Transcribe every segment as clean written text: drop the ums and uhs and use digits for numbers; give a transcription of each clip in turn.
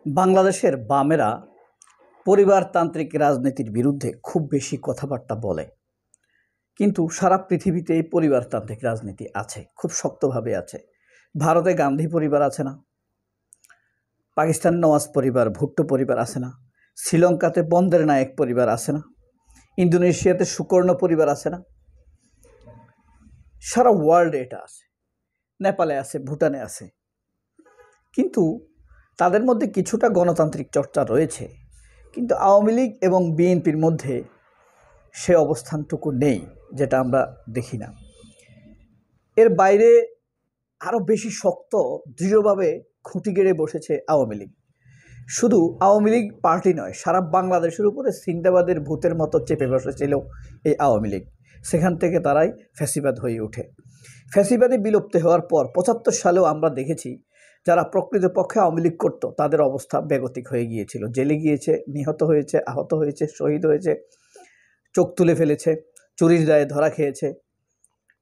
বাংলাদেশের বামেরা পরিবারতান্ত্রিক রাজনীতির বিরুদ্ধে খুব বেশি কথাবার্তা বলে, কিন্তু সারা পৃথিবীতে এই পরিবারতান্ত্রিক রাজনীতি আছে, খুব শক্তভাবে আছে। ভারতে গান্ধী পরিবার আছে না, পাকিস্তান নওয়াজ পরিবার, ভুট্টো পরিবার আছে না, শ্রীলঙ্কাতে বন্দের নায়ক পরিবার আছে না, ইন্দোনেশিয়াতে সুকর্ণ পরিবার আছে না, সারা ওয়ার্ল্ডে এটা আছে, নেপালে আছে, ভুটানে আছে। কিন্তু তাদের মধ্যে কিছুটা গণতান্ত্রিক চর্চা রয়েছে, কিন্তু আওয়ামী লীগ এবং বিএনপির মধ্যে সে অবস্থানটুকু নেই, যেটা আমরা দেখি না। এর বাইরে আরও বেশি শক্ত দৃঢ়ভাবে খুঁটি গেড়ে বসেছে আওয়ামী লীগ। শুধু আওয়ামী লীগ পার্টি নয়, সারা বাংলাদেশের উপরে সিন্দাবাদের ভূতের মতো চেপে বসেছিল এই আওয়ামী লীগ। সেখান থেকে তারাই ফ্যাসিবাদ হয়ে ওঠে। ফ্যাসিবাদে বিলুপ্ত হওয়ার পর ৭৫ সালেও আমরা দেখেছি যারা প্রকৃতপক্ষে আওয়ামী লীগ করত তাদের অবস্থা বেগতিক হয়ে গিয়েছিল। জেলে গিয়েছে, নিহত হয়েছে, আহত হয়েছে, শহীদ হয়েছে, চোখ তুলে ফেলেছে, চুরির দায়ে ধরা খেয়েছে,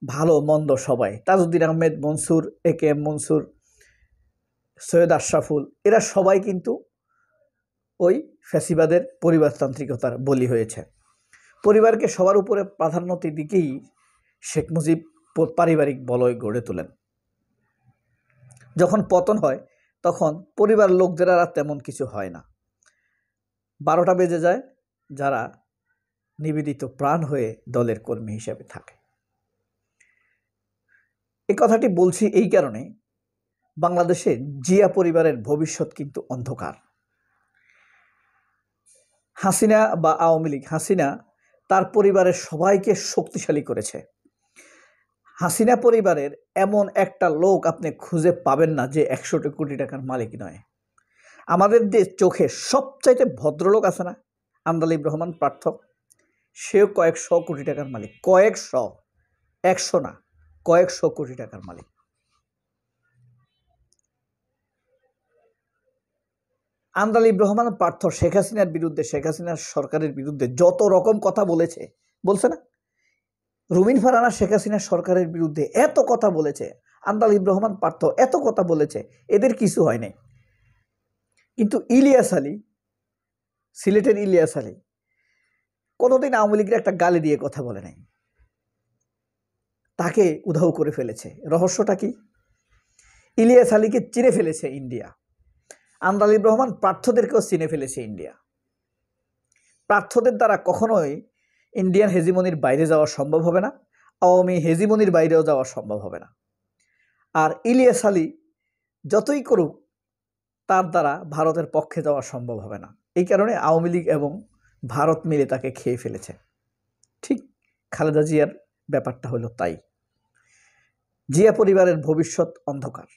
ভালো মন্দ সবাই। তাজউদ্দিন আহমেদ, মনসুর, এ.কে.এম মনসুর, সৈয়দ আশরাফুল, এরা সবাই কিন্তু ওই ফ্যাসিবাদের পরিবারতান্ত্রিকতার বলি হয়েছে। পরিবারকে সবার উপরে প্রাধান্য দিকেই শেখ মুজিব পারিবারিক বলয় গড়ে তোলেন। যখন পতন হয় তখন পরিবার লোকদের আর তেমন কিছু হয় না। ১২টা বেজে যায়, যারা নিবেদিত প্রাণ হয়ে দলের কর্মী হিসেবে থাকে। এই কথাটি বলছি এই কারণে, বাংলাদেশে জিয়া পরিবারের ভবিষ্যৎ কিন্তু অন্ধকার। হাসিনা বা আওয়ামী লীগ, হাসিনা তার পরিবারের সবাইকে শক্তিশালী করেছে। হাসিনা পরিবারের এমন একটা লোক আপনি খুঁজে পাবেন না যে ১০০ কোটি টাকার মালিক নয়। আমাদের দেশ চোখে সবচাইতে ভদ্রলোক আছে না, আন্দালিব রহমান পার্থ, সেও কয়েকশো কোটি টাকার মালিক। কয়েকশো, ১০০ না, কয়েকশো কোটি টাকার মালিক। আন্দালিব রহমান পার্থ শেখ হাসিনার বিরুদ্ধে, শেখ হাসিনার সরকারের বিরুদ্ধে যত রকম কথা বলছে না, রুমিন ফারহানা শেখ হাসিনার সরকারের বিরুদ্ধে এত কথা বলেছে, আন্দালিব রহমান পার্থ এত কথা বলেছে, এদের কিছু হয় নাই। কিন্তু ইলিয়াস আলী, সিলেটের ইলিয়াস আলী কোনোদিন আওয়ামী লীগের একটা গালি দিয়ে কথা বলে নাই, তাকে উধাও করে ফেলেছে। রহস্যটা কি? ইলিয়াস আলীকে চিনে ফেলেছে ইন্ডিয়া, আন্দালিব রহমান পার্থদেরকেও চিনে ফেলেছে ইন্ডিয়া। পার্থদের দ্বারা কখনোই ইন্ডিয়ান হেজিমনির বাইরে যাওয়া সম্ভব হবে না, আওয়ামী হেজিমনির বাইরেও যাওয়া সম্ভব হবে না। আর ইলিয়াস আলী যতই করুক, তার দ্বারা ভারতের পক্ষে যাওয়া সম্ভব হবে না। এই কারণে আওয়ামী লীগ এবং ভারত মিলে তাকে খেয়ে ফেলেছে। ঠিক খালেদা জিয়ার ব্যাপারটা হলো তাই। জিয়া পরিবারের ভবিষ্যৎ অন্ধকার।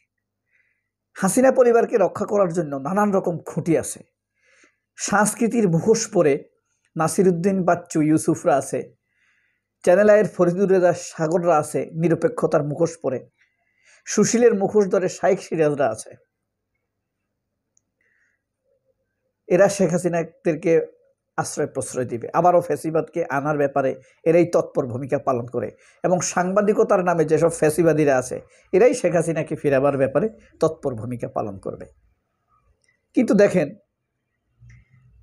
হাসিনা পরিবারকে রক্ষা করার জন্য নানান রকম খুঁটি আছে। সংস্কৃতির মুখোশ পরে নাসিরুদ্দিন বাচ্চু, ইউসুফরা আছে, চ্যানেল আইয়ের ফরিদুর রেজা সাগররা আছে, নিরপেক্ষতার মুখোশ পরে, সুশীলের মুখোশ ধরে শাইখ সিরাজরা আছে। এরা শেখ হাসিনাদেরকে আশ্রয় প্রশ্রয় দিবে, আবারও ফ্যাসিবাদকে আনার ব্যাপারে এরাই তৎপর ভূমিকা পালন করে। এবং সাংবাদিকতার নামে যেসব ফ্যাসিবাদীরা আছে, এরাই শেখ হাসিনাকে ফেরাবার ব্যাপারে তৎপর ভূমিকা পালন করবে। কিন্তু দেখেন,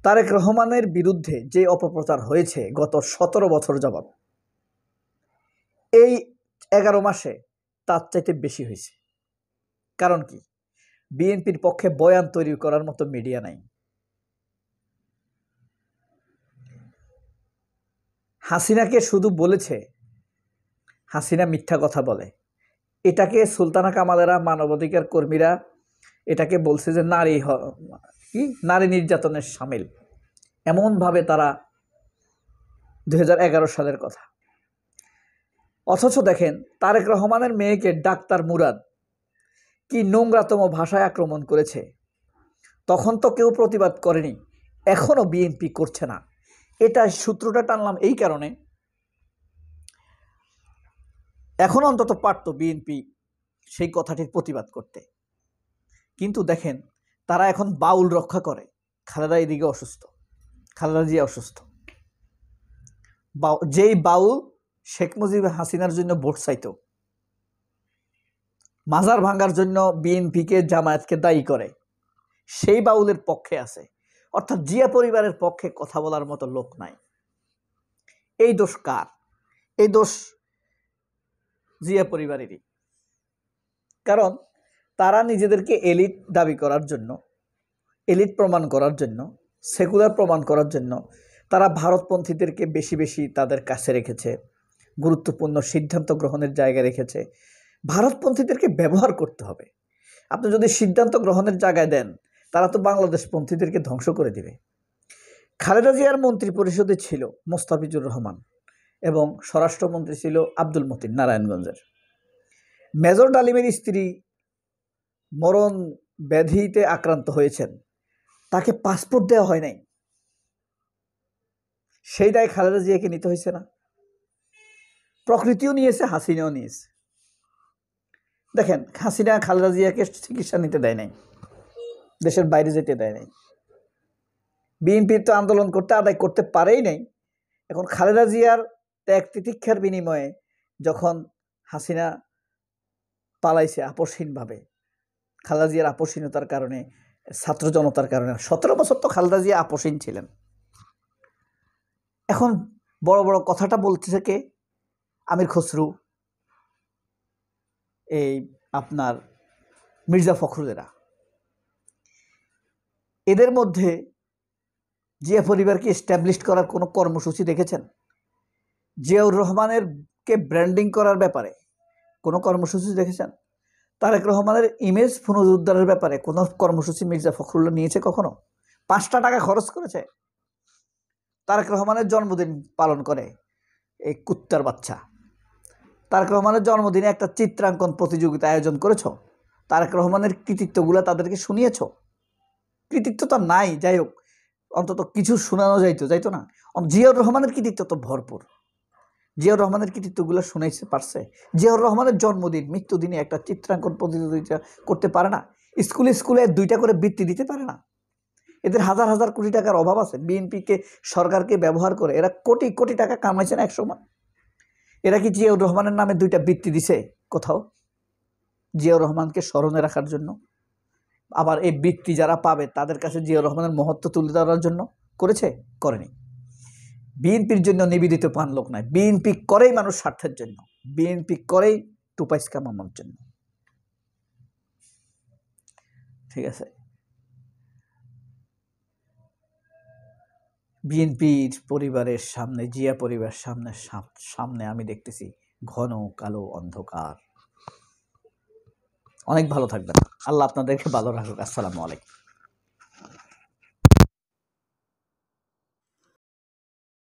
তারেক রহমানের বিরুদ্ধে যে অপপ্রচার হয়েছে গত ১৭ বছর যাবৎ, এই 11 মাসে তার চাইতে বেশি হয়েছে। কারণ কি? বিএনপির পক্ষে বয়ান তৈরি করার মতো মিডিয়া নাই। হাসিনাকে শুধু বলেছে হাসিনা মিথ্যা কথা বলে, এটাকে সুলতানা কামালেরা, মানবাধিকার কর্মীরা এটাকে বলছে যে নারী নির্যাতনের শামিল। এমনভাবে তারা ২০১১ সালের কথা। অথচ দেখেন, তারেক রহমানের মেয়েকে ডাক্তার মুরাদ কি নোংরাতম ভাষায় আক্রমণ করেছে। তখন তো কেউ প্রতিবাদ করেনি, এখনও বিএনপি করছে না। এটা সূত্রটা টানলাম এই কারণে, এখন অন্তত পারত বিএনপি সেই কথাটির প্রতিবাদ করতে। কিন্তু দেখেন, তারা এখন বাউল রক্ষা করে। খালেদা এদিকে অসুস্থ, খালেদা জিয়া অসুস্থ, যেই বাউল শেখ মুজিব হাসিনার জন্য ভোট চাইত, মাজার ভাঙার জন্য বিএনপিকে, জামায়াতকে দায়ী করে, সেই বাউলের পক্ষে আছে, অর্থাৎ জিয়া পরিবারের পক্ষে কথা বলার মতো লোক নাই। এই দোষ কার? এই দোষ জিয়া পরিবারেরই। কারণ তারা নিজেদেরকে এলিট দাবি করার জন্য, এলিট প্রমাণ করার জন্য, সেকুলার প্রমাণ করার জন্য তারা ভারতপন্থীদেরকে বেশি বেশি তাদের কাছে রেখেছে, গুরুত্বপূর্ণ সিদ্ধান্ত গ্রহণের জায়গায় রেখেছে। ভারতপন্থীদেরকে ব্যবহার করতে হবে। আপনি যদি সিদ্ধান্ত গ্রহণের জায়গায় দেন, তারা তো বাংলাদেশপন্থীদেরকে ধ্বংস করে দিবে। খালেদা জিয়ার মন্ত্রী পরিষদে ছিল মোস্তাফিজুর রহমান এবং স্বরাষ্ট্রমন্ত্রী ছিল আব্দুল মতিন নারায়ণগঞ্জের। মেজর ডালিমের স্ত্রী মরণ ব্যাধিতে আক্রান্ত হয়েছেন, তাকে পাসপোর্ট দেওয়া হয় নাই। সেই দায় খালেদা জিয়াকে নিতে হয়েছে না? প্রকৃতিও নিয়েছে, হাসিনাও নিয়েছে। দেখেন, হাসিনা খালেদা জিয়াকে চিকিৎসা নিতে দেয় নাই, দেশের বাইরে যেতে দেয় নাই। বিএনপি তো আন্দোলন করতে আদায় করতে পারেই নাই। এখন খালেদা জিয়ার ত্যাগ তিতিক্ষার বিনিময়ে যখন হাসিনা পালাইছে আপসহীনভাবে, খালেদা জিয়ার আপসহীনতার কারণে, ছাত্র জনতার কারণে, 17 বছর তো খালেদা জিয়া আপসহীন ছিলেন। এখন বড় বড় কথাটা বলতেছে কে? আমির খসরু, এই আপনার মির্জা ফখরুলেরা। এদের মধ্যে জিয়া পরিবারকে এস্টাবলিশ করার কোনো কর্মসূচি দেখেছেন? জিয়াউর রহমানের কে ব্র্যান্ডিং করার ব্যাপারে কোনো কর্মসূচি দেখেছেন? তারেক রহমানের ইমেজ পুনরুদ্ধারের ব্যাপারে কোনো কর্মসূচি মির্জা ফখরুল্লাহ নিয়েছে কখনো? 5টা টাকা খরচ করেছে? তারেক রহমানের জন্মদিন পালন করে এই কুত্তার বাচ্চা। তারেক রহমানের জন্মদিনে একটা চিত্রাঙ্কন প্রতিযোগিতা আয়োজন করেছ, তারেক রহমানের কৃতিত্বগুলো তাদেরকে শুনিয়েছ? কৃতিত্ব তো নাই, যাই হোক অন্তত কিছু শোনানো যাইতো না? জিয়াউর রহমানের কৃতিত্ব তো ভরপুর। জিয়াউর রহমানের কৃতিত্বগুলো শুনাইতে পারছে? জিয়াউর রহমানের জন্মদিন, মৃত্যুদিনে একটা চিত্রাঙ্কন প্রতিযোগিতা করতে পারে না? স্কুলে 2টা করে বৃত্তি দিতে পারে না? এদের হাজার হাজার কোটি টাকার অভাব আছে। বিএনপিকে, সরকারকে ব্যবহার করে এরা কোটি কোটি টাকা কামাইছে না একসময়? এরা কি জিয়াউর রহমানের নামে 2টা বৃত্তি দিছে কোথাও জিয়াউর রহমানকে স্মরণে রাখার জন্য? আবার এই বৃত্তি যারা পাবে তাদের কাছে জিয়াউর রহমানের মহত্ব তুলে ধরার জন্য করেছে? করেনি। বিএনপির জন্য নিবেদিত পান লোক নাই। বিএনপি করেই মানুষ স্বার্থের জন্য, বিএনপি করেই টুপাইস কামানোর জন্য। ঠিক আছে, বিএনপির পরিবারের সামনে, জিয়া পরিবারের সামনে আমি দেখতেছি ঘন কালো অন্ধকার। অনেক ভালো থাকবেন। আল্লাহ আপনাদেরকে ভালো রাখুক। আসসালামু আলাইকুম।